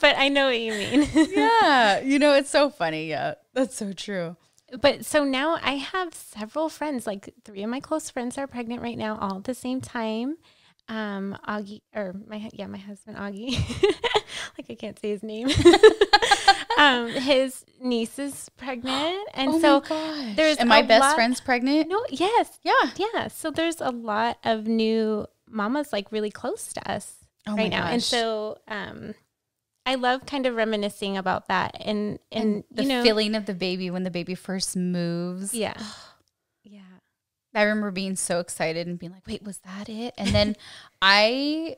S2: but I know what you mean.
S1: Yeah. It's so funny. Yeah. That's so true.
S2: But so now I have several friends, like 3 of my close friends are pregnant right now, all at the same time. Augie, or my husband, Augie, like I can't say his name. his niece is pregnant. And
S1: oh
S2: so
S1: my gosh.
S2: there's
S1: and my best friend's pregnant.
S2: No, yes.
S1: Yeah.
S2: Yeah. So there's a lot of new mamas like really close to us right now.
S1: Gosh.
S2: And so I love kind of reminiscing about that and
S1: the feeling of the baby when the baby first moves.
S2: Yeah. Yeah.
S1: I remember being so excited and being like, wait, was that it? And then I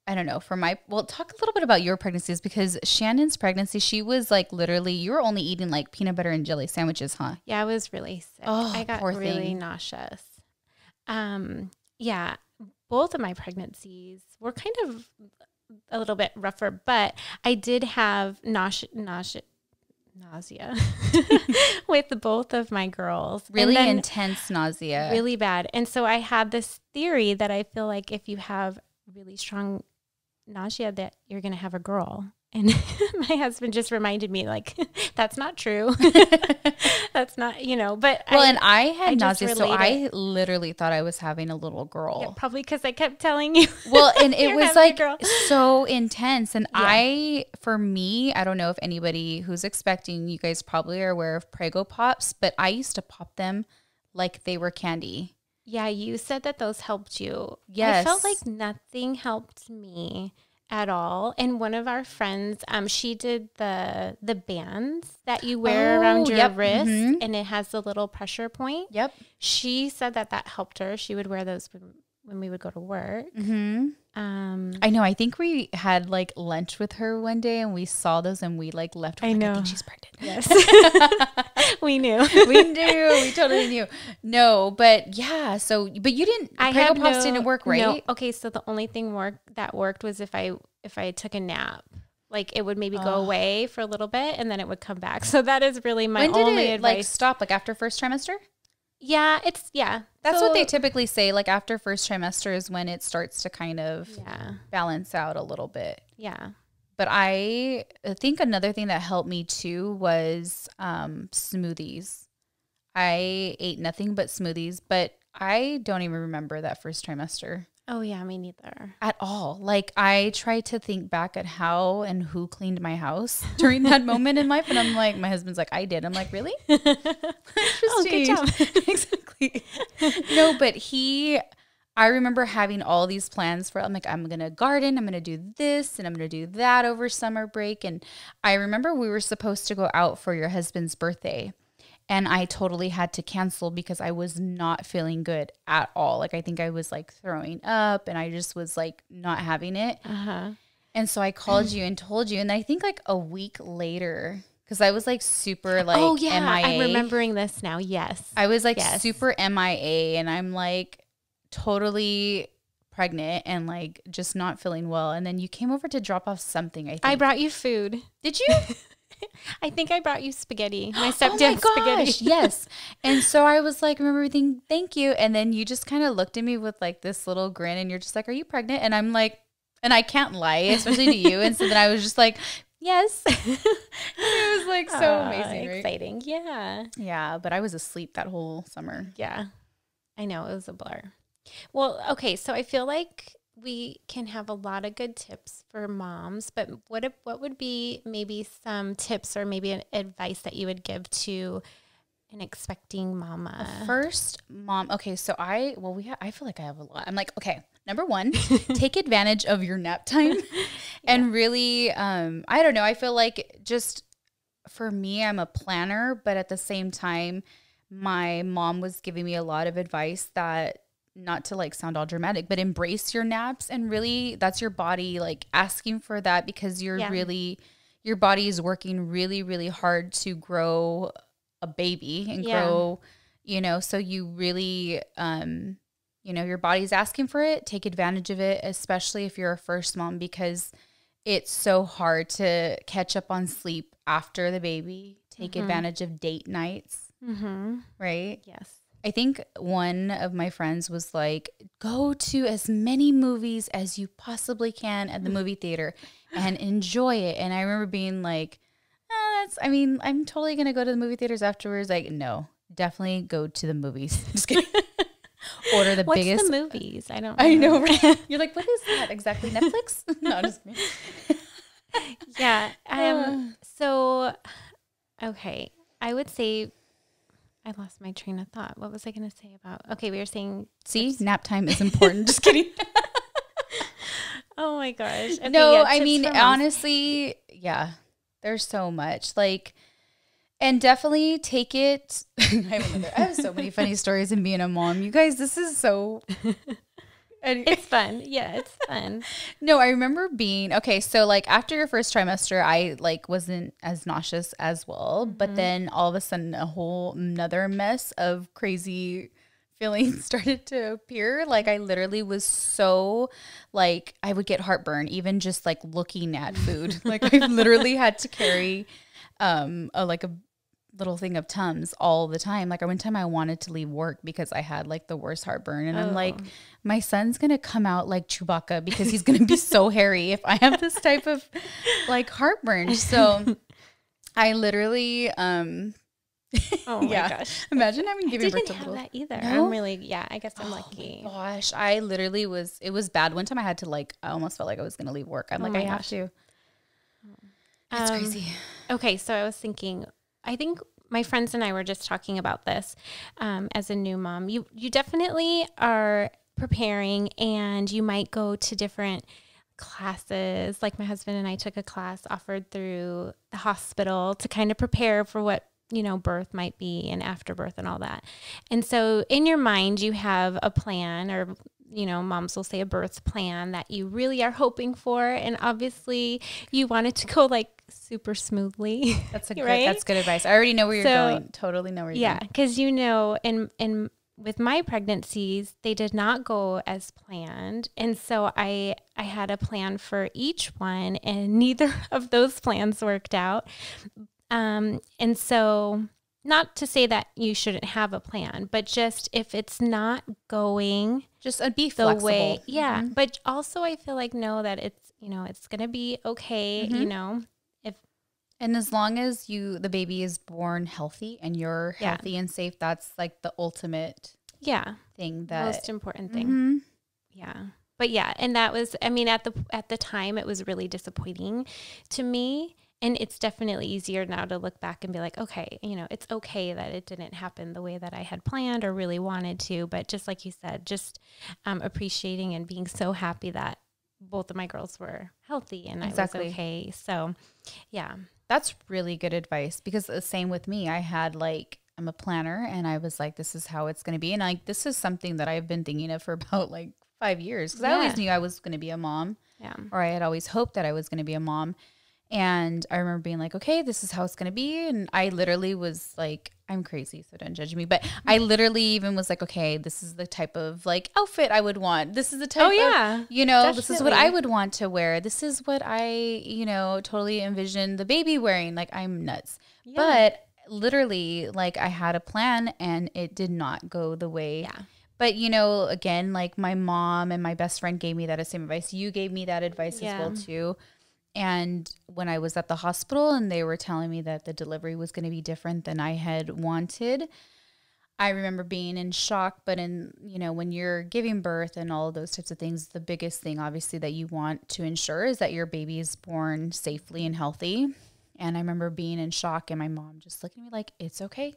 S1: don't know, talk a little bit about your pregnancies, because Shannon's pregnancy, she was like literally, you were only eating like peanut butter and jelly sandwiches, huh?
S2: Yeah, I was really sick.
S1: Oh,
S2: I got really nauseous. Yeah, both of my pregnancies were kind of a little bit rougher, but I did have nausea with both of my girls.
S1: Really intense nausea.
S2: Really bad. And so I had this theory that I feel like if you have really strong nausea that you're going to have a girl. And my husband just reminded me, like, that's not true. That's not, but
S1: and I had nausea, so I literally thought I was having a little girl.
S2: Yeah, probably because I kept telling you.
S1: Well, and it was like so intense. And for me, I don't know if anybody who's expecting, you guys probably are aware of Prego Pops, but I used to pop them like they were candy.
S2: Yeah, you said that those helped you.
S1: Yes.
S2: I felt like nothing helped me at all. And one of our friends, she did the bands that you wear around your wrist, and it has the little pressure point.
S1: Yep.
S2: She said that helped her. She would wear those when we would go to work. Mm-hmm.
S1: I know. I think we had like lunch with her one day and we saw those and we like left. I think she's pregnant.
S2: Yes. We knew.
S1: We knew. We totally knew. No, but yeah. So, but you didn't, Prego Pops didn't work, right? No.
S2: Okay. So the only thing that worked was if I took a nap. Like it would maybe go away for a little bit and then it would come back. So that is really my only advice.
S1: Like stop? Like after first trimester?
S2: Yeah,
S1: That's what they typically say. Like after first trimester is when it starts to kind of balance out a little bit.
S2: Yeah.
S1: But I think another thing that helped me too was smoothies. I ate nothing but smoothies, but I don't even remember that first trimester.
S2: Oh yeah, me neither.
S1: At all. Like I try to think back at how and who cleaned my house during that moment in life. And I'm like, my husband's like, I did. I'm like, really?
S2: Oh, good job.
S1: Exactly. No, but I remember having all these plans for, I'm like, I'm going to garden. I'm going to do this and I'm going to do that over summer break. And I remember we were supposed to go out for your husband's birthday. And I totally had to cancel because I was not feeling good at all. Like, I think I was like throwing up and I just was like not having it. Uh-huh. And so I called you and told you. And I think like a week later, because I was like super like MIA.
S2: I'm remembering this now. Yes.
S1: I was like super MIA and I'm like totally pregnant and like just not feeling well. And then you came over to drop off something, I think.
S2: I brought you food.
S1: Did you?
S2: I think I brought you spaghetti. My stepdad spaghetti.
S1: Yes. And so I was like, remember everything, thank you. And then you just kind of looked at me with like this little grin and you're just like, are you pregnant? And I'm like, and I can't lie, especially to you. And so then I was just like, yes. It was like so amazing.
S2: Exciting. Right? Yeah.
S1: Yeah. But I was asleep that whole summer.
S2: Yeah. I know. It was a blur. Well, okay. So I feel like we can have a lot of good tips for moms, but what would be maybe some tips or maybe an advice that you would give to an expecting mama?
S1: First mom. Okay. So I feel like I have a lot. I'm like, okay, number one, take advantage of your nap time and really, I don't know. I feel like just for me, I'm a planner, but at the same time, my mom was giving me a lot of advice that, not to like sound all dramatic, but embrace your naps and really that's your body like asking for that because your body is working really, really hard to grow a baby and grow, so you really, your body's asking for it. Take advantage of it, especially if you're a first mom, because it's so hard to catch up on sleep after the baby. Take advantage of date nights, right?
S2: Yes.
S1: I think one of my friends was like, go to as many movies as you possibly can at the movie theater and enjoy it. And I remember being like, I'm totally going to go to the movie theaters afterwards. Like, no, definitely go to the movies. Just kidding. Order the biggest.
S2: What's the movies? I don't know.
S1: I know, right? You're like, what is that exactly? Netflix? No, just kidding.
S2: Yeah. So, okay, I would say I lost my train of thought. What was I going to say about? Okay, we were saying.
S1: See, nap time is important. Just kidding.
S2: Oh my gosh. Okay,
S1: No,
S2: yeah,
S1: I
S2: tips
S1: mean,
S2: for moms.
S1: honestly, yeah, there's so much. Like, and definitely take it. I have so many funny stories in being a mom. You guys, this is so.
S2: It's fun. Yeah, it's fun.
S1: No, I remember being okay. So, like, after your first trimester, I like wasn't as nauseous as well. But then all of a sudden, a whole another mess of crazy feelings started to appear. Like, I literally was so like I would get heartburn even just like looking at food. Like, I literally had to carry a little thing of Tums all the time. Like, one time I wanted to leave work because I had like the worst heartburn, and I'm like, my son's gonna come out like Chewbacca because he's gonna be so hairy if I have this type of like heartburn. So I literally
S2: Oh my gosh.
S1: Imagine having given birth to
S2: I didn't have that either.
S1: No?
S2: I'm really, I guess I'm lucky.
S1: Oh my gosh, I literally it was bad. One time I had to like, I almost felt like I was gonna leave work. I'm like, I have to. It's crazy.
S2: Okay, so I was thinking, I think my friends and I were just talking about this as a new mom. You definitely are preparing, and you might go to different classes. Like my husband and I took a class offered through the hospital to kind of prepare for what, birth might be and afterbirth and all that. And so in your mind, you have a plan, or moms will say a birth plan that you really are hoping for. And obviously you want it to go like super smoothly.
S1: That's
S2: right?
S1: That's good advice. I already know where you're going. Totally know where you're going.
S2: Yeah. Cause and with my pregnancies, they did not go as planned. And so I had a plan for each one, and neither of those plans worked out. And so not to say that you shouldn't have a plan, but just if it's not going
S1: just be flexible.
S2: Way, yeah. Mm-hmm. But also I feel like know that it's, it's going to be okay,
S1: and as long as the baby is born healthy and you're healthy and safe, that's like the ultimate thing, that
S2: most important thing. Yeah. But and that was, I mean, at the time it was really disappointing to me. And it's definitely easier now to look back and be like, okay, it's okay that it didn't happen the way that I had planned or really wanted to. But just like you said, just appreciating and being so happy that both of my girls were healthy and I was okay. So, yeah.
S1: That's really good advice, because the same with me. I had I'm a planner, and I was like, this is how it's going to be. And like, this is something that I've been thinking of for about 5 years, because I always knew I was going to be a mom, or I had always hoped that I was going to be a mom. And I remember being like, okay, this is how it's going to be. And I literally was like, I'm crazy, so don't judge me. But I literally even was like, okay, this is the type of outfit I would want. This is the type of,
S2: definitely.
S1: This is what I would want to wear. This is what I, totally envisioned the baby wearing. Like, I'm nuts. Yeah. But literally, I had a plan, and it did not go the way. Yeah. But, again, my mom and my best friend gave me that same advice. You gave me that advice as well, too. And when I was at the hospital and they were telling me that the delivery was going to be different than I had wanted, I remember being in shock. But when you're giving birth and all of those types of things, the biggest thing obviously that you want to ensure is that your baby is born safely and healthy. And I remember being in shock, and my mom just looking at me like, it's okay.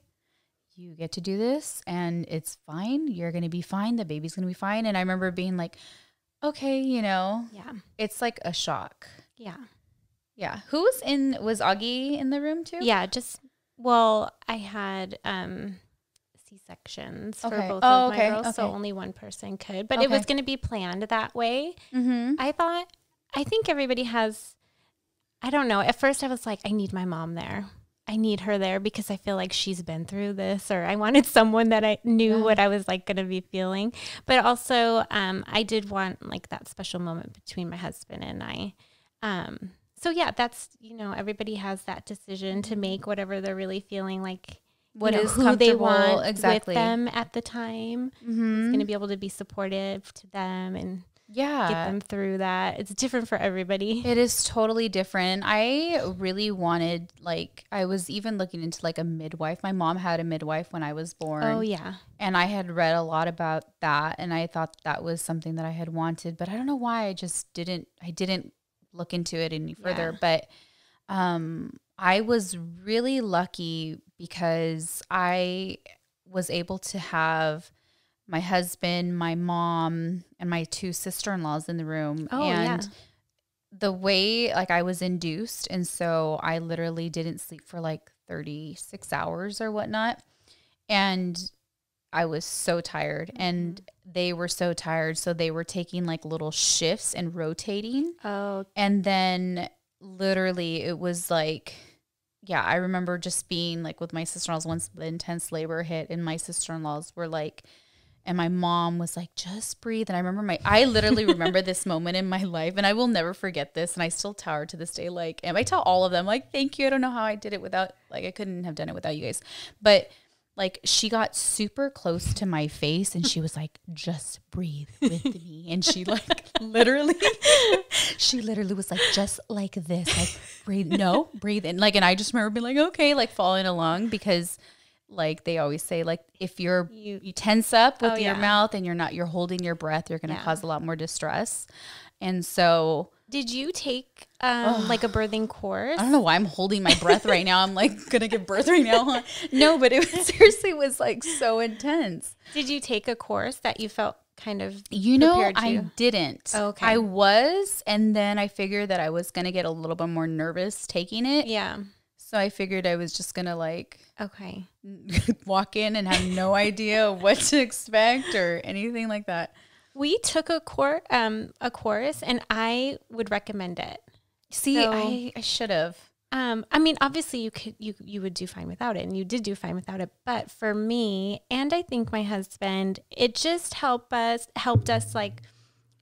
S1: You get to do this, and it's fine. You're going to be fine. The baby's going to be fine. And I remember being like, okay, it's like a shock. Yeah. Yeah. Was Augie in the room too?
S2: Yeah. I had C-sections for both of my girls, so only one person could, but it was going to be planned that way. Mm-hmm. I think everybody has, I don't know. At first I was like, I need my mom there. I need her there because I feel like she's been through this, or I wanted someone that I knew what I was going to be feeling. But also I did want that special moment between my husband and I. So that's, everybody has that decision to make, whatever they're really feeling like,
S1: what is
S2: who they want
S1: with
S2: them at the time. Mm-hmm. It's going to be able to be supportive to them and get them through that. It's different for everybody.
S1: It is totally different. I really wanted, I was even looking into a midwife. My mom had a midwife when I was born.
S2: Oh yeah.
S1: And I had read a lot about that, and I thought that was something that I had wanted, but I don't know why I didn't look into it any further. But I was really lucky because I was able to have my husband, my mom, and my 2 sister-in-laws in the room.
S2: Oh,
S1: and
S2: yeah.
S1: the way, like, I was induced, and so I literally didn't sleep for like 36 hours or whatnot. And I was so tired, and they were so tired. So they were taking like little shifts and rotating.
S2: Oh,
S1: And then literally it was like, yeah, I remember just being like with my sister-in-laws once the intense labor hit, and my sister-in-laws were like, and my mom was like, just breathe. And I literally remember this moment in my life, and I will never forget this. And I still tell her to this day, like, and I tell all of them, like, thank you. I don't know how I did it without, like, I couldn't have done it without you guys. But like, she got super close to my face, and she was like, just breathe with me. And she like she literally was like, just like this, like, breathe in. Like, and I just remember being like, okay, like following along, because like they always say, like, if you tense up with your mouth and you're holding your breath, you're going to cause a lot more distress. And so,
S2: did you take like a birthing course?
S1: I don't know why I'm holding my breath right now. I'm like going to give birth right now. No, but it seriously was like so intense.
S2: Did you take a course that you felt kind of
S1: I didn't.
S2: Okay.
S1: I was, and then I figured that I was going to get a little bit more nervous taking it.
S2: Yeah.
S1: So I figured I was just going to like
S2: okay,
S1: walk in and have no idea what to expect or anything like that.
S2: We took a course, and I would recommend it.
S1: See,
S2: so,
S1: I should have.
S2: I mean, obviously you would do fine without it, and you did do fine without it. But for me, and I think my husband, it just helped us like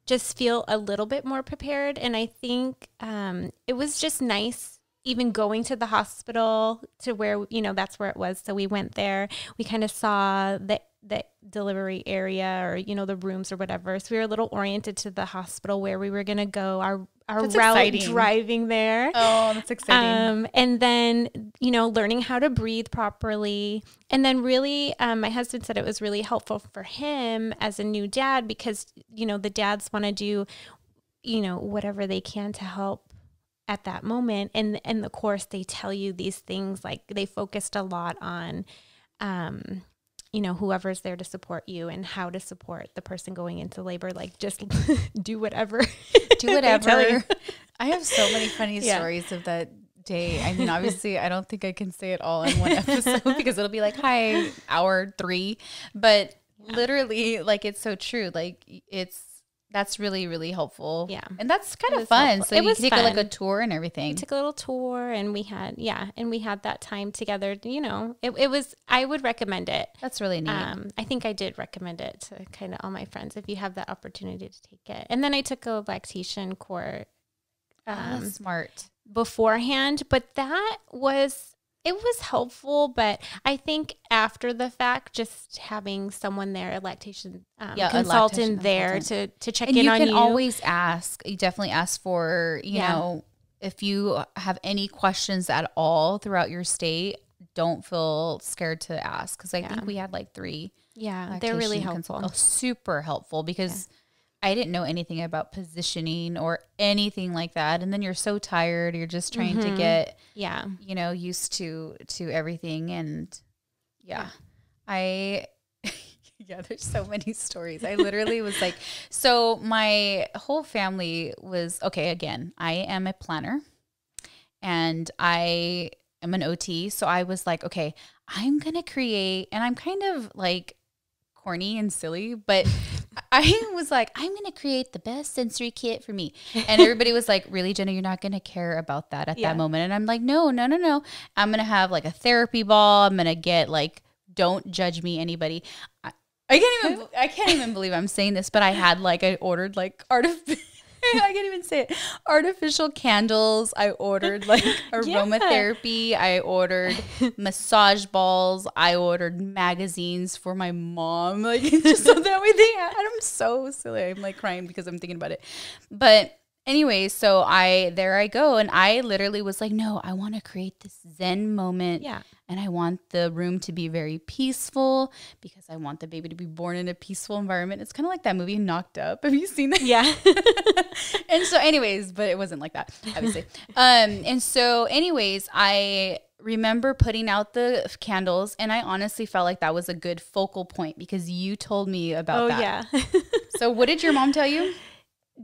S2: just feel a little bit more prepared. And I think it was just nice even going to the hospital to where, that's where it was. So we went there, we kind of saw the delivery area or, the rooms or whatever. So we were a little oriented to the hospital where we were going to go, our route exciting. Driving there.
S1: Oh, that's exciting.
S2: And then, learning how to breathe properly. And then really, my husband said it was really helpful for him as a new dad because, the dads want to do, whatever they can to help at that moment. And the course, they tell you these things, like they focused a lot on, whoever's there to support you and how to support the person going into labor, like just do whatever.
S1: Do whatever. I have so many funny stories of that day. I mean, obviously I don't think I can say it all in one episode because it'll be like, hi, hour 3, but literally like, it's so true. Like that's really, really helpful.
S2: Yeah.
S1: And that's kind of fun.
S2: Helpful.
S1: So you take like a tour and everything.
S2: We took a little tour and we had that time together. It was, I would recommend it.
S1: That's really neat.
S2: I think I did recommend it to kind of all my friends if you have that opportunity to take it. And then I took a lactation course.
S1: Smart.
S2: Beforehand, but it was helpful, but I think after the fact, just having someone there, a lactation consultant there to check in on you.
S1: You can always ask. You definitely ask for, if you have any questions at all throughout your stay, don't feel scared to ask. Because I think we had like 3.
S2: Yeah, they're really helpful.
S1: Super helpful because I didn't know anything about positioning or anything like that. And then you're so tired. You're just trying to get, used to everything. And there's so many stories. I literally was like, so my whole family was, okay, again, I am a planner and I am an OT. So I was like, okay, I'm going to create, and I'm kind of like corny and silly, but I was like, I'm going to create the best sensory kit for me. And everybody was like, really, Genna, you're not going to care about that at that moment. And I'm like, no. I'm going to have like a therapy ball. I'm going to get like, don't judge me, anybody. I can't even believe I'm saying this, but I ordered like I can't even say it. Artificial candles. I ordered like aromatherapy. I ordered massage balls. I ordered magazines for my mom. Like just so that way they had. I'm so silly. I'm like crying because I'm thinking about it. But Anyway, so there I go. And I literally was like, no, I want to create this Zen moment.
S2: Yeah.
S1: And I want the room to be very peaceful because I want the baby to be born in a peaceful environment. It's kind of like that movie Knocked Up. Have you seen that?
S2: Yeah.
S1: And so anyways, but it wasn't like that, obviously. And so anyways, I remember putting out the candles, and I honestly felt like that was a good focal point because you told me about that.
S2: Oh, yeah.
S1: So what did your mom tell you?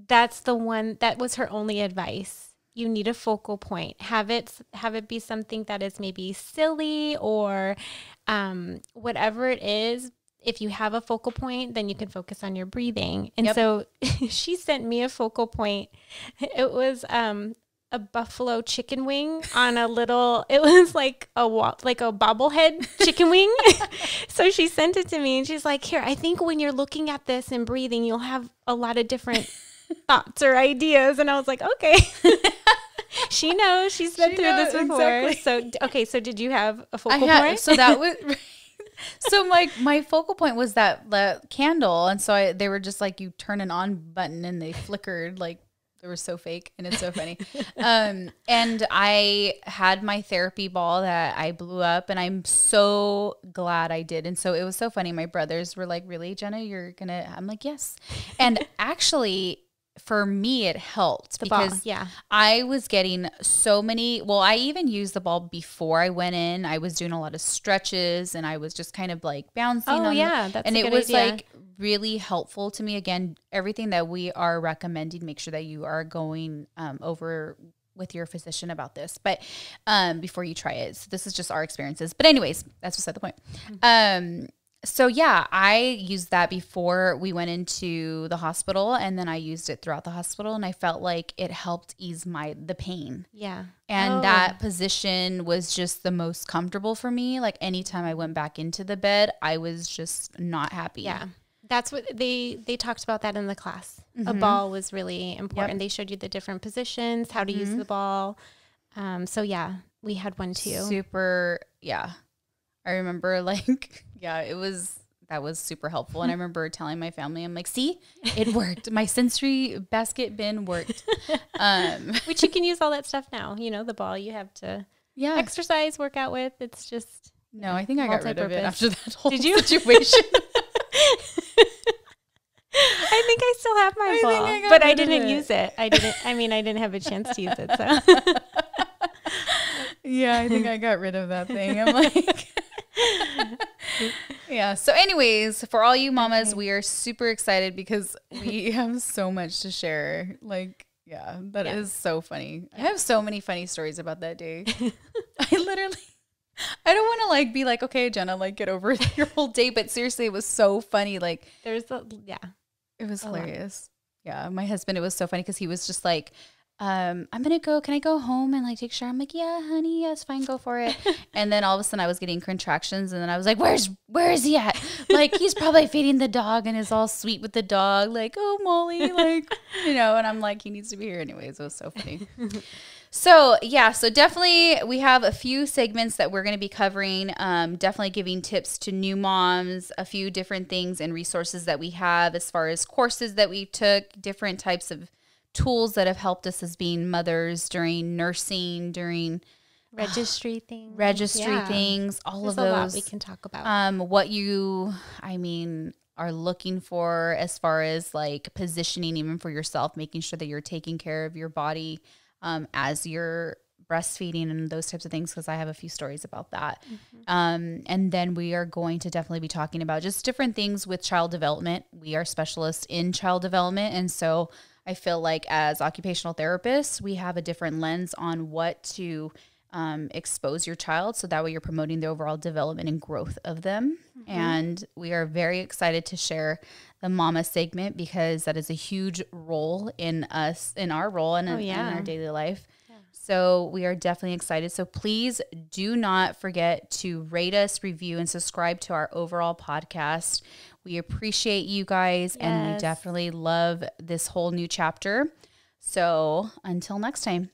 S2: That's the one, that was her only advice. You need a focal point. Have it be something that is maybe silly or whatever it is. If you have a focal point, then you can focus on your breathing. And so she sent me a focal point. It was a buffalo chicken wing on a little, it was like a bobblehead chicken wing. So she sent it to me and she's like, here, I think when you're looking at this and breathing, you'll have a lot of different thoughts or ideas. And I was like, okay. She knows. She's been through this before. Exactly. So did you have a focal point?
S1: So that was... So my focal point was the candle. And so they were just like, you turn an on button and they flickered. Like, they were so fake and it's so funny. And I had my therapy ball that I blew up, and I'm so glad I did. And so it was so funny. My brothers were like, really, Genna, you're going to, I'm like, yes. And actually, for me, it helped because I was getting so many. Well, I even used the ball before I went in. I was doing a lot of stretches and I was just kind of like bouncing.
S2: That's
S1: and
S2: a
S1: it
S2: good
S1: was
S2: idea.
S1: like really helpful to me. Again, everything that we are recommending, make sure that you are going over with your physician about this, but before you try it. So this is just our experiences. But anyways, that's beside the point. So yeah, I used that before we went into the hospital, and then I used it throughout the hospital, and I felt like it helped ease the pain.
S2: Yeah.
S1: And that position was just the most comfortable for me. Like anytime I went back into the bed, I was just not happy.
S2: Yeah. That's what they talked about that in the class. A ball was really important. They showed you the different positions, how to use the ball. So yeah, we had one too.
S1: Super. Yeah. I remember that was super helpful. And I remember telling my family, I'm like, see, it worked. My sensory basket bin worked.
S2: Which you can use all that stuff now. You know, the ball you have to exercise, work out with. It's just.
S1: No, I think I got rid of it after that whole
S2: Did you?
S1: situation.
S2: I think I still have my ball, but I didn't use it. I didn't have a chance to use it. So.
S1: Yeah, I think I got rid of that thing. I'm like, yeah. So anyways, for all you mamas, we are super excited because we have so much to share. Like, yeah, that is so funny. I have so many funny stories about that day. I don't want to like be like, okay, Genna, like get over your whole day. But seriously, it was so funny. Like
S2: it
S1: was hilarious. Yeah. My husband, it was so funny because he was just like, can I go home and like take a shower? I'm like, yeah, honey, yes, fine, go for it. And then all of a sudden I was getting contractions, and then I was like, where is he at? Like, he's probably feeding the dog and is all sweet with the dog. Like, oh, Molly, like, you know, and I'm like, he needs to be here anyways. It was so funny. So yeah, so definitely we have a few segments that we're going to be covering, definitely giving tips to new moms, a few different things and resources that we have as far as courses that we took, different types of tools that have helped us as being mothers during nursing, during
S2: registry things,
S1: all
S2: There's
S1: of those.
S2: A lot we can talk about.
S1: What you, are looking for as far as like positioning even for yourself, making sure that you're taking care of your body as you're breastfeeding and those types of things, because I have a few stories about that. And then we are going to definitely be talking about just different things with child development. We are specialists in child development, and so I feel like as occupational therapists, we have a different lens on what to expose your child, so that way you're promoting the overall development and growth of them. And we are very excited to share the mama segment because that is a huge role in our role and in our daily life. So we are definitely excited. So please do not forget to rate us, review, and subscribe to our overall podcast. We appreciate you guys, and we definitely love this whole new chapter. So until next time.